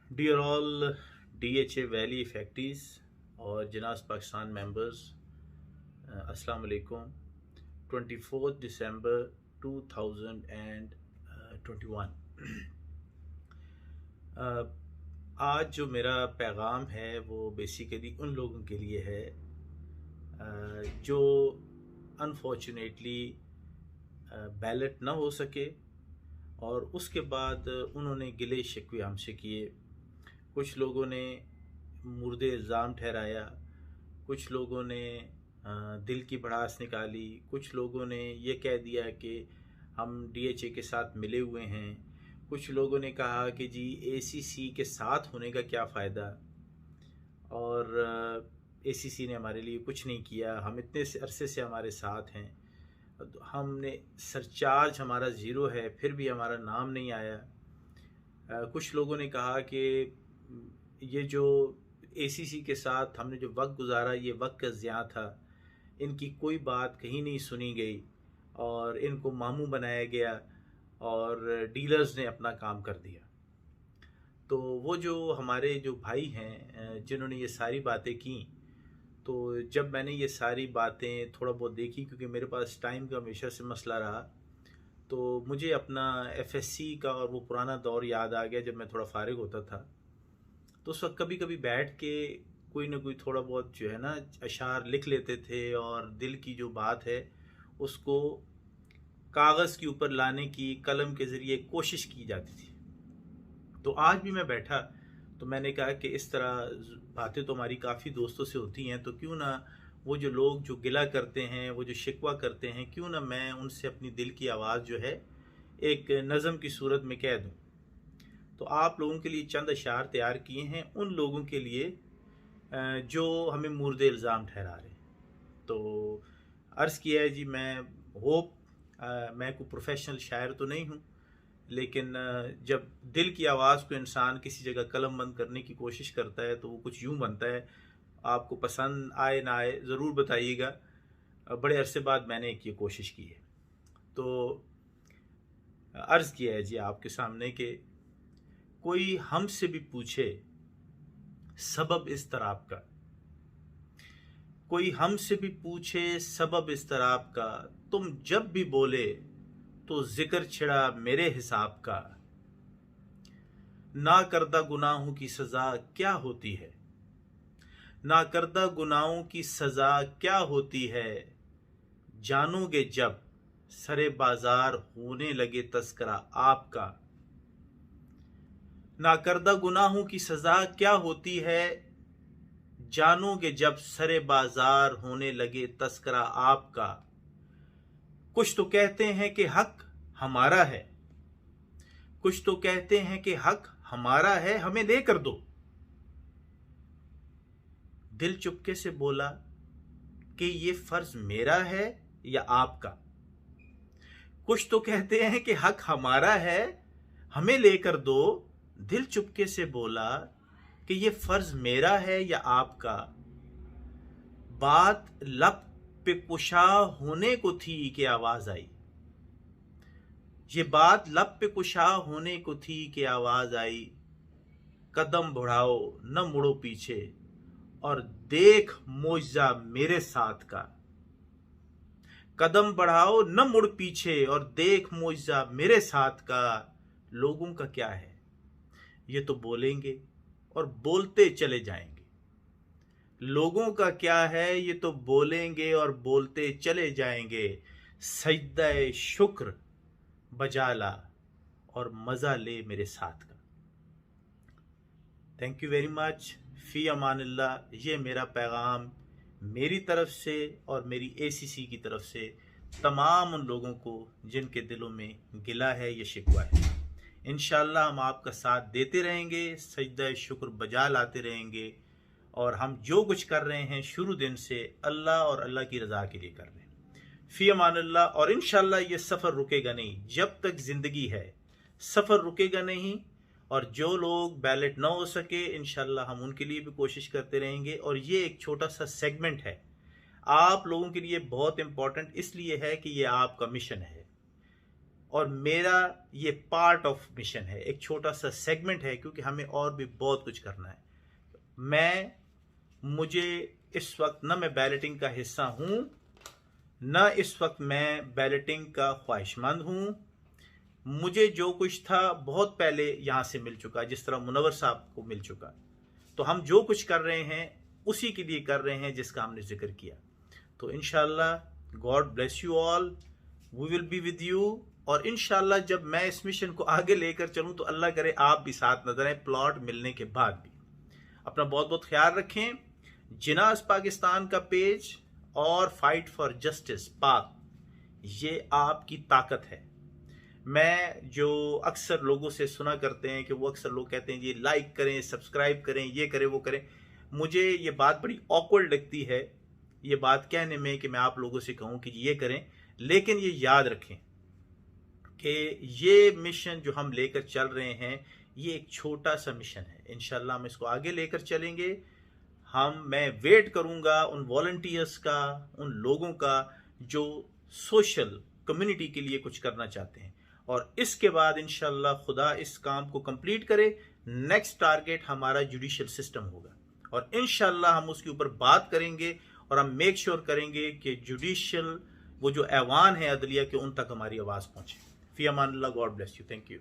Dear all DHA Valley effectees और जिनास Pakistan members, अस्सलाम वालेकुम। 24 दिसंबर 2021। आज जो मेरा पैगाम है वो बेसिकली उन लोगों के लिए है जो अनफॉर्चुनेटली बैलेट ना हो सके और उसके बाद उन्होंने गिले शिकवे हमसे किए। कुछ लोगों ने मुर्दे इल्ज़ाम ठहराया, कुछ लोगों ने दिल की भड़ास निकाली, कुछ लोगों ने ये कह दिया कि हम DHA के साथ मिले हुए हैं, कुछ लोगों ने कहा कि जी ACC के साथ होने का क्या फ़ायदा, और ACC ने हमारे लिए कुछ नहीं किया, हम इतने अरसे से हमारे साथ हैं, हमने सरचार्ज हमारा ज़ीरो है फिर भी हमारा नाम नहीं आया। कुछ लोगों ने कहा कि ये जो ACC के साथ हमने जो वक्त गुजारा ये वक्त का ज़िया था, इनकी कोई बात कहीं नहीं सुनी गई और इनको मामू बनाया गया और डीलर्स ने अपना काम कर दिया। तो वो जो हमारे जो भाई हैं जिन्होंने ये सारी बातें की, तो जब मैंने ये सारी बातें थोड़ा बहुत देखी, क्योंकि मेरे पास टाइम का हमेशा से मसला रहा, तो मुझे अपना FSC का और वो पुराना दौर याद आ गया जब मैं थोड़ा फारिग होता था। तो उस वक्त कभी कभी बैठ के कोई ना कोई थोड़ा बहुत जो है ना अशार लिख लेते थे और दिल की जो बात है उसको कागज़ के ऊपर लाने की कलम के ज़रिए कोशिश की जाती थी। तो आज भी मैं बैठा तो मैंने कहा कि इस तरह बातें तो हमारी काफ़ी दोस्तों से होती हैं, तो क्यों ना वो जो लोग जो गिला करते हैं, वो जो शिकवा करते हैं, क्यों ना मैं उनसे अपनी दिल की आवाज़ जो है एक नज़म की सूरत में कह दूं। तो आप लोगों के लिए चंद अशार तैयार किए हैं उन लोगों के लिए जो हमें मुर्दे इल्ज़ाम ठहरा रहे हैं। तो अर्ज़ किया है जी, मैं होप मैं कोई प्रोफेशनल शायर तो नहीं हूँ, लेकिन जब दिल की आवाज़ को इंसान किसी जगह कलम बंद करने की कोशिश करता है तो वो कुछ यूँ बनता है। आपको पसंद आए ना आए ज़रूर बताइएगा। बड़े अरसे बाद मैंने एक ये कोशिश की है। तो अर्ज़ किया है जी आपके सामने कि कोई हमसे भी पूछे सबब इज़्तिराब का, कोई हमसे भी पूछे सबब इज़्तिराब का, तुम जब भी बोले तो जिक्र छिड़ा मेरे हिसाब का। ना करदा गुनाहों की सज़ा क्या होती है, ना करदा गुनाहों की सज़ा क्या होती है, जानोगे जब सरे बाजार होने लगे तस्करा आपका। ना करदा गुनाहों की सज़ा क्या होती है, जानोगे जब सरे बाजार होने लगे तस्करा आपका। कुछ तो कहते हैं कि हक हमारा है, कुछ तो कहते हैं कि हक हमारा है, हमें लेकर दो। दिल चुपके से बोला कि ये फर्ज मेरा है या आपका। कुछ तो कहते हैं कि हक हमारा है, हमें लेकर दो। दिल चुपके से बोला कि ये फर्ज मेरा है या आपका। बात लब पे कुशा होने को थी कि आवाज आई, ये बात लब पे कुशा होने को थी कि आवाज आई। कदम बढ़ाओ न मुड़ो पीछे और देख मोजा मेरे साथ का। कदम बढ़ाओ न मुड़ पीछे और देख मोजा मेरे साथ का। लोगों का क्या है ये तो बोलेंगे और बोलते चले जाएंगे। लोगों का क्या है ये तो बोलेंगे और बोलते चले जाएंगे। सजदा शुक्र बजा ला और मजा ले मेरे साथ का। Thank you very much. फी अमानिल्लाह। ये मेरा पैगाम मेरी तरफ से और मेरी ACC की तरफ से तमाम उन लोगों को जिनके दिलों में गिला है या शिकवा है। इंशाअल्लाह हम आपका साथ देते रहेंगे, सजदा शुक्र बजा लाते रहेंगे, और हम जो कुछ कर रहे हैं शुरू दिन से अल्लाह और अल्लाह की रज़ा के लिए कर रहे हैं। फ़ी अमानिल्लाह। और इंशाअल्लाह ये सफ़र रुकेगा नहीं, जब तक ज़िंदगी है सफ़र रुकेगा नहीं। और जो लोग बैलेट ना हो सके इंशाअल्लाह हम उनके लिए भी कोशिश करते रहेंगे। और ये एक छोटा सा सेगमेंट है आप लोगों के लिए बहुत इम्पोर्टेंट इसलिए है कि ये आपका मिशन है। और मेरा ये पार्ट ऑफ मिशन है, एक छोटा सा सेगमेंट है, क्योंकि हमें और भी बहुत कुछ करना है। मुझे इस वक्त न मैं बैलेटिंग का हिस्सा हूं, न इस वक्त मैं बैलेटिंग का ख्वाहिशमंद हूं। मुझे जो कुछ था बहुत पहले यहां से मिल चुका, जिस तरह मुनव्वर साहब को मिल चुका। तो हम जो कुछ कर रहे हैं उसी के लिए कर रहे हैं जिसका हमने जिक्र किया। तो इंशाल्लाह God bless you all, we will be with you. और इंशाल्लाह जब मैं इस मिशन को आगे लेकर चलूं तो अल्लाह करे आप भी साथ नजर आए प्लॉट मिलने के बाद भी। अपना बहुत बहुत ख्याल रखें। जिनास पाकिस्तान का पेज और फाइट फॉर जस्टिस पाक, ये आपकी ताकत है। मैं जो अक्सर लोगों से सुना करते हैं कि वो अक्सर लोग कहते हैं ये लाइक करें, सब्सक्राइब करें, ये करें, वो करें। मुझे ये बात बड़ी ऑकवर्ड लगती है ये बात कहने में कि मैं आप लोगों से कहूं कि ये करें, लेकिन ये याद रखें कि ये मिशन जो हम लेकर चल रहे हैं ये एक छोटा सा मिशन है। इंशाल्लाह हम इसको आगे लेकर चलेंगे। मैं वेट करूंगा उन वॉलंटियर्स का, उन लोगों का जो सोशल कम्युनिटी के लिए कुछ करना चाहते हैं। और इसके बाद इंशाल्लाह खुदा इस काम को कंप्लीट करे। नेक्स्ट टारगेट हमारा जुडिशियल सिस्टम होगा और इंशाल्लाह हम उसके ऊपर बात करेंगे और हम मेक श्योर करेंगे कि जुडिशियल वो जो ऐवान है अदलिया के, उन तक हमारी आवाज़ पहुंचे। फी अमान अल्लाह, God bless you, thank you.